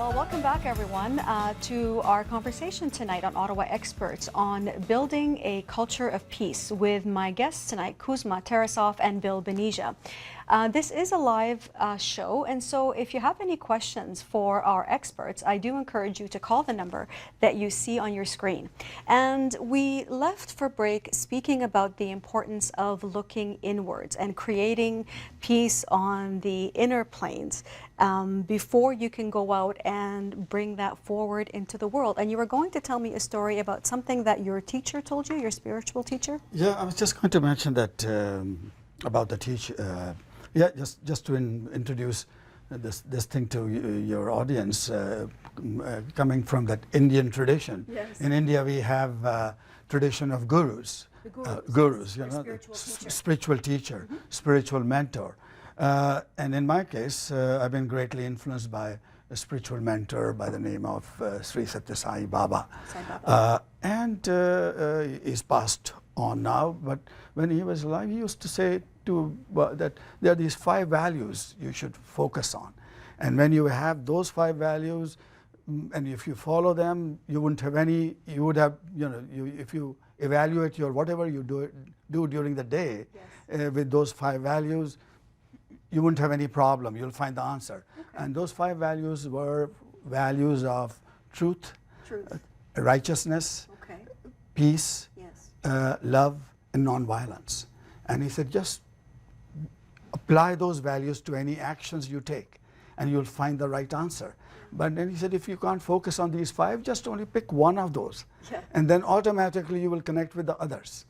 Well, welcome back, everyone, to our conversation tonight on Ottawa Experts on building a culture of peace with my guests tonight, Kuzma Tarasov and Bill Benija. This is a live show, and so if you have any questions for our experts, I do encourage you to call the number that you see on your screen. And we left for break speaking about the importance of looking inwards and creating peace on the inner planes before you can go out and bring that forward into the world. And you were going to tell me a story about something that your teacher told you, your spiritual teacher? Yeah, I was just going to mention that about the teacher. Yeah, just to introduce this thing to your audience, coming from that Indian tradition. Yes. In India, we have a tradition of gurus. Gurus, you know, spiritual teacher, spiritual mentor. And in my case, I've been greatly influenced by a spiritual mentor by the name of Sri Satya Sai Baba. And he's passed on now, but when he was alive, he used to say that there are these 5 values you should focus on. And when you have those 5 values, and if you follow them, you wouldn't have any, you would have, you know, if you evaluate your whatever you do during the day, yes, with those 5 values, you wouldn't have any problem. You'll find the answer. Okay. And those 5 values were values of truth, righteousness, okay, peace, yes, love, and nonviolence. And he said, just apply those values to any actions you take, and you'll find the right answer. But then he said, if you can't focus on these 5, just only pick one of those. Yeah. And then automatically you will connect with the others.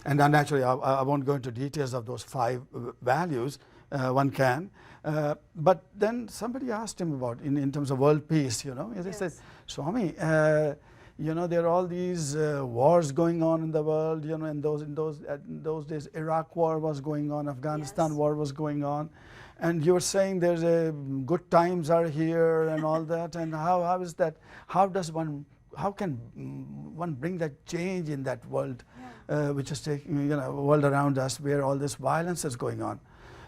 And then naturally, I won't go into details of those 5 values. One can. But then somebody asked him about, in terms of world peace, you know, as yes, he said, Swami, you know, there are all these wars going on in the world, you know, and in those days, Iraq war was going on, Afghanistan, yes, war was going on. And you're saying there's good times are here and all that. And how is that? How can one bring that change in that world, yeah, which is taking, you know, world around us where all this violence is going on?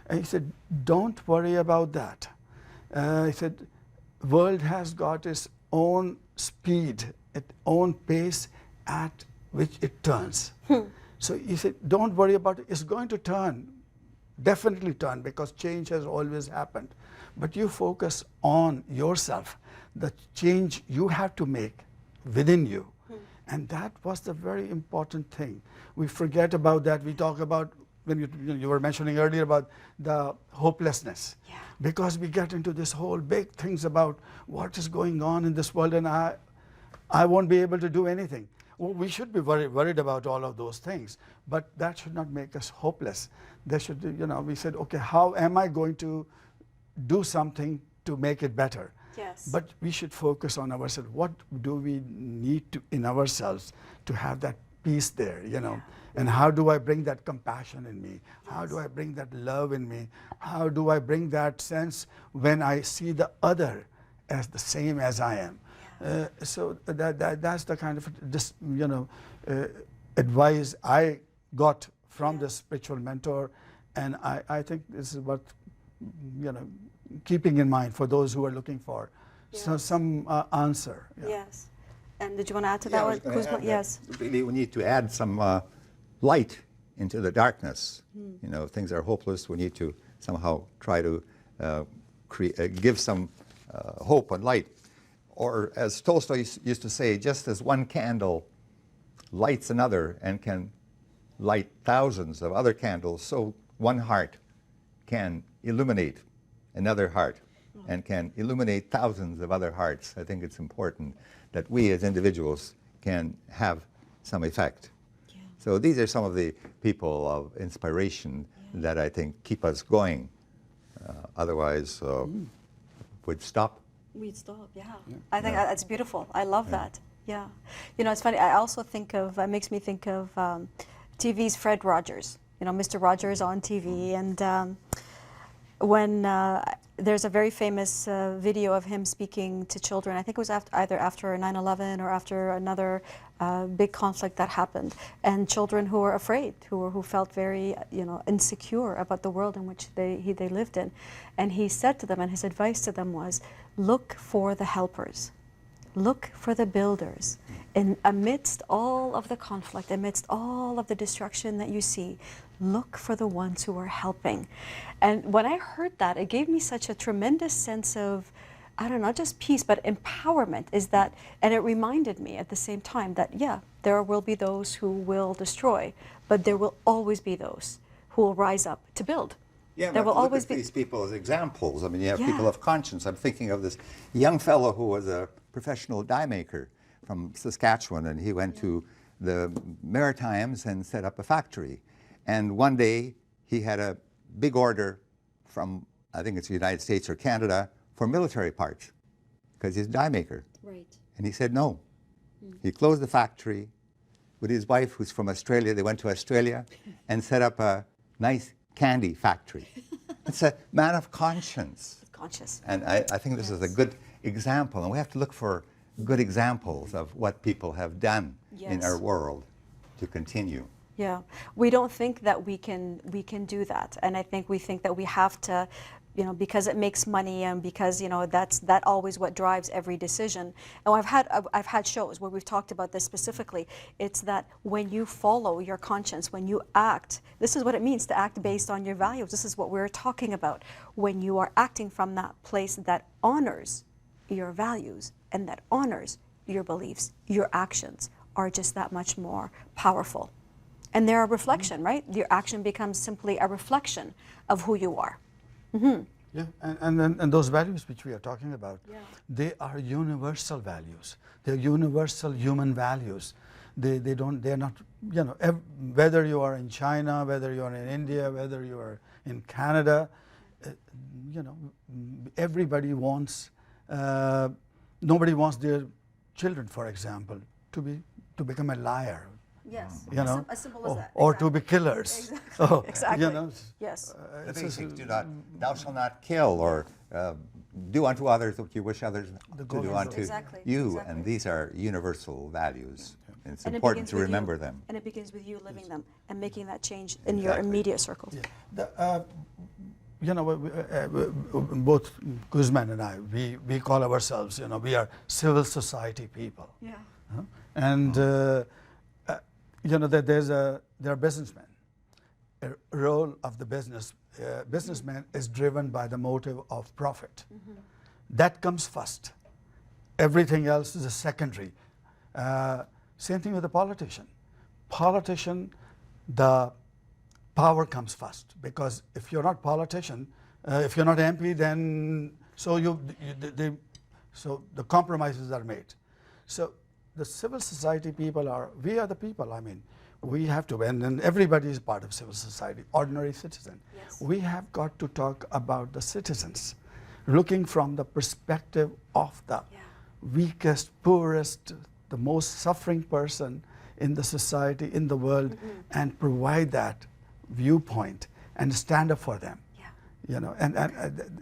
And he said, don't worry about that. He said, world has got its own speed, its own pace at which it turns. So he said, don't worry about it. It's going to turn, definitely turn, because change has always happened. But you focus on yourself, the change you have to make within you. And that was the very important thing. We forget about that. We talk about, when you were mentioning earlier about the hopelessness, yeah, because we get into this whole big things about what is going on in this world, and I won't be able to do anything. Well, we should be worried about all of those things, but that should not make us hopeless. There should, you know, we said, okay, how am I going to do something to make it better? Yes. But we should focus on ourselves. What do we need to in ourselves to have that peace there, you know? Yeah. And how do I bring that compassion in me? Yes. How do I bring that love in me? How do I bring that sense when I see the other as the same as I am? Yeah. So that's the kind of you know, advice I got from, yeah, the spiritual mentor, and I think this is what, you know, keeping in mind for those who are looking for, yes, some answer. Yeah. Yes. And did you want to add to that one, Kuzma? Yes. Really, we need to add some light into the darkness. You know, things are hopeless. We need to somehow try to give some hope and light. Or as Tolstoy used to say, just as one candle lights another and can light thousands of other candles, so one heart can illuminate another heart and can illuminate thousands of other hearts. I think it's important that we as individuals can have some effect. Yeah. So these are some of the people of inspiration, yeah, that I think keep us going. Otherwise, we'd stop. We'd stop, yeah. I think that's beautiful. I love that. Yeah. You know, it's funny. I also think of, it makes me think of TV's Fred Rogers. You know, Mr. Rogers on TV. And when there's a very famous video of him speaking to children. I think it was either after 9/11 or after another big conflict that happened, and children who were afraid, who felt very insecure about the world in which they lived in, and he said to them, and his advice to them was, look for the helpers. Look for the builders. Amidst all of the conflict, amidst all of the destruction that you see, look for the ones who are helping. And when I heard that, it gave me such a tremendous sense of, I don't know, not just peace, but empowerment. And it reminded me at the same time that, yeah, there will be those who will destroy, but there will always be those who will rise up to build. Yeah, there will always be these people as examples. I mean, you have Yeah. people of conscience. I'm thinking of this young fellow who was a professional die maker from Saskatchewan, and he went to the Maritimes and set up a factory. And one day he had a big order from, I think it's the United States or Canada, for military parts, because he's a die maker. Right. And he said no. He closed the factory with his wife, who's from Australia. They went to Australia and set up a nice candy factory. It's a man of conscience. Conscious. And I think this is a good example. And we have to look for good examples of what people have done in Yes. our world to continue. Yeah, we don't think that we can do that, and I think we think that we have to, because it makes money and because that always what drives every decision. And I've had shows where we've talked about this specifically. It's that when you follow your conscience, when you act, this is what it means to act based on your values. This is what we're talking about. When you are acting from that place that honors your values and that honors your beliefs, your actions are just that much more powerful. And they're a reflection, right? Your action becomes simply a reflection of who you are. Mm-hmm. Yeah, and those values which we are talking about, Yeah. they are universal values. They're universal human values. They're not, whether you are in China, whether you are in India, whether you are in Canada, everybody wants, nobody wants their children, for example, to become a liar. Yes, as simple as that. Or to be killers. Exactly. Exactly. Yes. Yes. The basics thou shalt not kill, or do unto others what you wish others to do unto Exactly. you. Exactly. And these are universal values. And it's And it important begins to with you. remember them. And it begins with you living them and making that change in your immediate circles. Yeah. Both Guzman and I, we call ourselves, we are civil society people. Yeah. And that there are businessmen. A role of the businessman is driven by the motive of profit. Mm-hmm. That comes first. Everything else is a secondary. Same thing with the politician. The power comes first, because if you're not politician, if you're not MP, then so the compromises are made. So the civil society people we are the people. I mean, we have to, and then everybody is part of civil society, ordinary citizen. Yes. We have got to talk about the citizens, looking from the perspective of the weakest, poorest, the most suffering person in the society, in the world, and provide that viewpoint and stand up for them.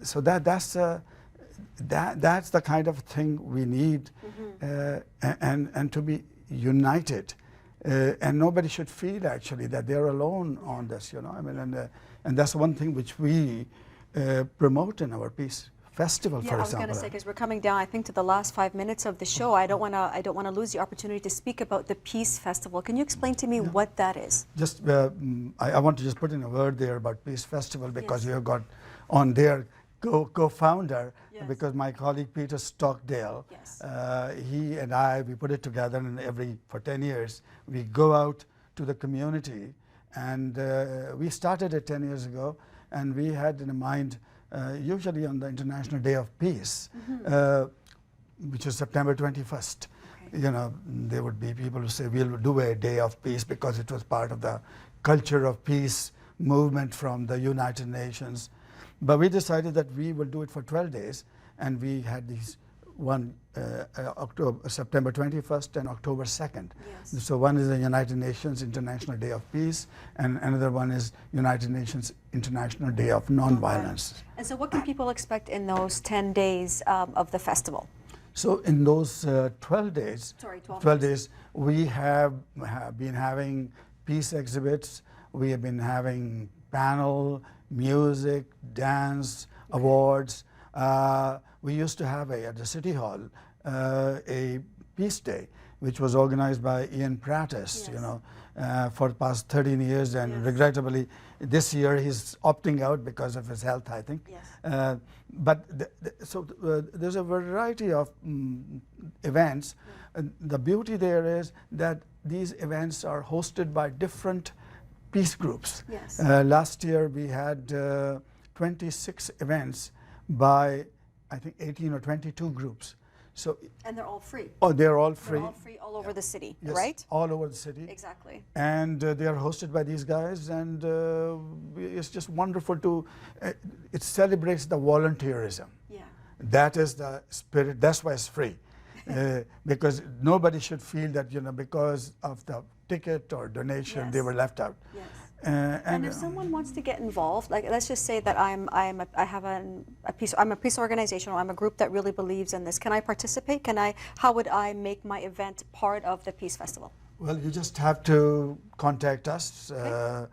So that's the kind of thing we need, and to be united, and nobody should feel actually that they're alone on this. And that's one thing which we promote in our peace festival, for I was example. going to say, because we're coming down, I think, to the last 5 minutes of the show. I don't want to lose the opportunity to speak about the Peace Festival. Can you explain to me what that is? Just, I want to just put in a word there about Peace Festival, because you have got on their co-founder, because my colleague Peter Stockdale, he and I, we put it together, and for 10 years, we go out to the community, and we started it 10 years ago, and we had in mind, usually on the International Day of Peace, which is September 21st. There would be people who say, we'll do a Day of Peace, because it was part of the culture of peace movement from the United Nations. But we decided that we will do it for 12 days, and we had these one September 21st and October 2nd. Yes. So one is the United Nations International Day of Peace, and another one is United Nations International Day of Nonviolence. And so what can people expect in those 10 days of the festival? So in those 12 days, Sorry, 12 days, we have been having peace exhibits, we have been having panel, music, dance, awards. We used to have at the City Hall a Peace Day, which was organized by Ian Prattis, Yes. for the past 13 years, and Yes. regrettably, this year he's opting out because of his health, I think. Yes. But there's a variety of events. The beauty there is that these events are hosted by different peace groups. Yes. Last year we had 26 events by, I think, 18 or 22 groups. So, And they're all free. oh, they're all free. They're all free all over the city, Yes, right? all over the city. Exactly. And they are hosted by these guys, and it's just wonderful to, it celebrates the volunteerism. Yeah. That is the spirit, that's why it's free. Because nobody should feel that, because of the ticket or donation, they Yes. were left out. Yes. And if someone wants to get involved, like let's just say that I'm a peace organization, or I'm a group that really believes in this. Can I participate? How would I make my event part of the Peace Festival? well, you just have to contact us. Okay.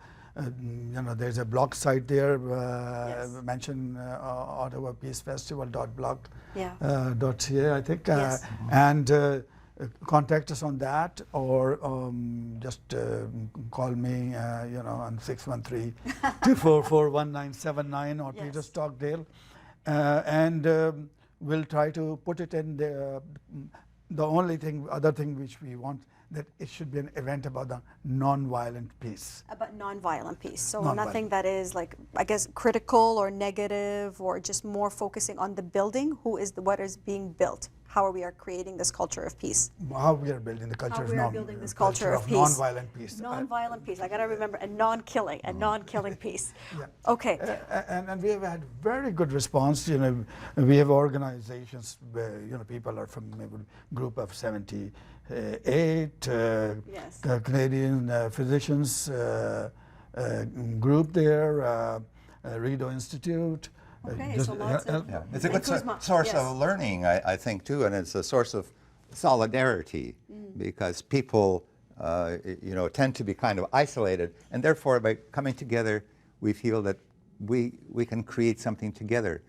There's a blog site there. Yes. Mention Ottawa Peace Festival.blog. Yeah. .ca, I think. Yes. And contact us on that, or just call me, on 613-244-1979 or Yes. Peter Stockdale. And we'll try to put it in the other thing which we want, that it should be an event about the non-violent peace. About nonviolent peace. So Nonviolent. nothing that is critical or negative, or just more focusing on the building. What is being built? How we are creating this culture of peace. How we are building the culture How we are building this culture of peace. non-violent peace. Nonviolent peace. I got to remember, a non-killing peace. Yeah. Okay. And we have had very good response. We have organizations where people are from a group of 78 Yes. Canadian physicians group there, Rideau Institute. Okay, so lots of... Yeah. It's a good Kuzma, source yes. of learning, I think, too, and it's a source of solidarity, because people, tend to be kind of isolated, and therefore, by coming together, we feel that we can create something together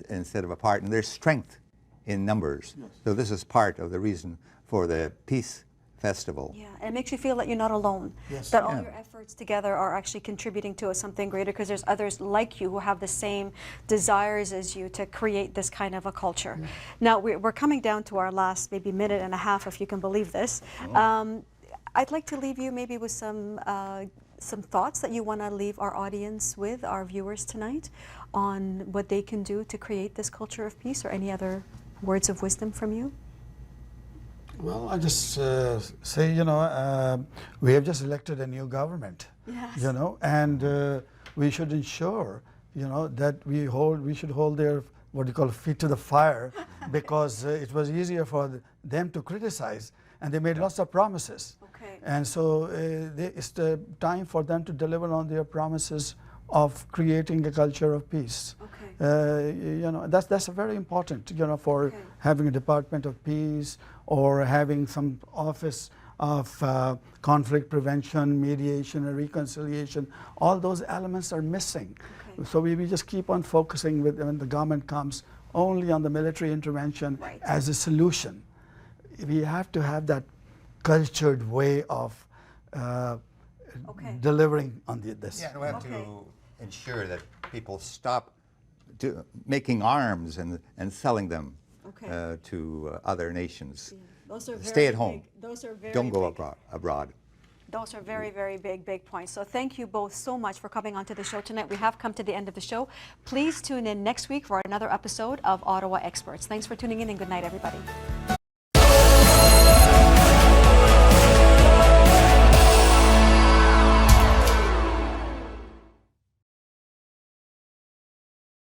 instead of apart, and there's strength in numbers. Yes. So this is part of the reason for the Peace Festival. Yeah, and it makes you feel that you're not alone. Yes. That all Yeah. your efforts together are actually contributing to something greater, because there's others like you who have the same desires as you to create this kind of a culture. Now, we're coming down to our last maybe minute and a half, if you can believe this. I'd like to leave you maybe with some thoughts that you want to leave our audience with, our viewers tonight, on what they can do to create this culture of peace, or any other words of wisdom from you. Well, I just say, we have just elected a new government, Yes. and we should ensure, that we should hold their, what you call, feet to the fire, because it was easier for them to criticize, and they made lots of promises. Okay. And so it's the time for them to deliver on their promises of creating a culture of peace. Okay. That's very important, for Okay. having a Department of Peace, or having some office of conflict prevention, mediation, and reconciliation. All those elements are missing. Okay. So we just keep on focusing when the government comes only on the military intervention Right. as a solution. We have to have that cultured way of Okay. delivering on this. Yeah, and we have Okay. to ensure that people stop making arms and selling them Okay. to other nations. Those are Stay very at home. big- Those are very Don't go big. abroad. Those are very, very big points. So thank you both so much for coming onto the show tonight. We have come to the end of the show. Please tune in next week for another episode of Ottawa Experts. Thanks for tuning in, and good night, everybody.